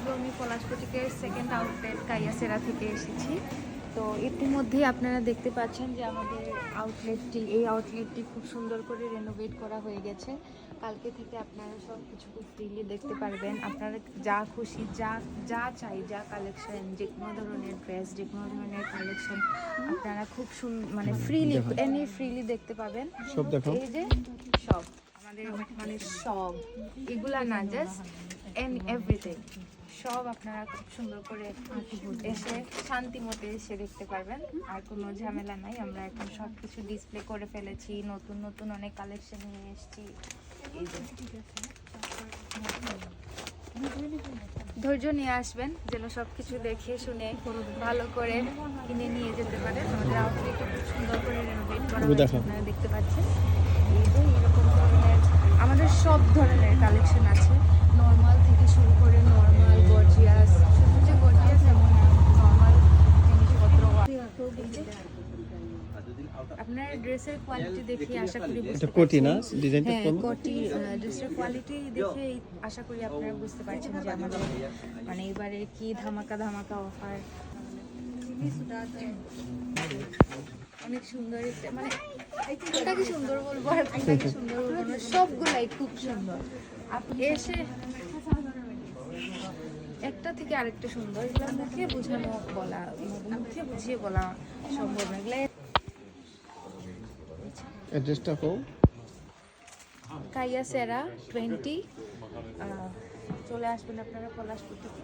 আজও আমি পলাশপটিকের second outlet Kayah সেরা থেকে এসেছি। তো ইতিমধ্যেই আপনারা দেখতে পাচ্ছেন যে আমাদের এই আউটলেটটি খুব সুন্দর করে রেনোভেট করা হয়ে গেছে। কালকে থেকে আপনারা সব কিছু খুব ফ্রিলি দেখতে পারবেন। আপনারা যা খুশি, যা চাই, যা কালেকশন, যে কোনো ধরনের ড্রেস, যে কোনো ধরনের কালেকশন আপনারা খুব মানে ফ্রিলি দেখতে পাবেন। সব দেখো, এই যে সব আমাদের মানে সব এগুলা না, জাস্ট এভরিথিং সব আপনারা খুব সুন্দর করে এসে শান্তি মতে এসে দেখতে পারবেন। আর কোনো ঝামেলা নাই, আমরা এখন সব কিছু ডিসপ্লে করে ফেলেছি, নতুন নতুন অনেক কালেকশন নিয়ে এসেছি। এই যে ধৈর্য নিয়ে আসবেন যেন সব কিছু দেখে শুনে ভালো করে কিনে নিয়ে যেতে পারেন। আমাদের আউটলেটটা খুব সুন্দর করে রেনোভেট করা হয়েছে, আপনারা দেখতে পাচ্ছেন। এই যে এরকম ধরনের আমাদের সব ধরনের কালেকশন আছে, নর্মাল থেকে শুরু করে নর্মাল, গর্জিয়াস, শুধু যে গর্জিয়াস এমন না, নর্মাল জিনিসপত্র। আপনার ড্রেসের কোয়ালিটি দেখে আশা করি বুঝতে পারছেন, হ্যাঁ কোটি ড্রেসের কোয়ালিটি দেখে আশা করি আপনারা বুঝতে পারছেন যে আমাদের মানে এবারে কি ধামাকা অফার। অনেক সুন্দর, মানে কোনটাকে সুন্দর বলবো আর কোনটাকে সুন্দর বলবো না, সবগুলাই খুব সুন্দর। আপনি এসে একটা থেকে আরেকটা সুন্দর, এগুলো মুখে বুঝিয়ে বলা সম্ভব না। এগুলো অ্যাড্রেসটা কো কাইয়া সেরা 20 চলে আসবেন আপনারা পলাশপুর থেকে।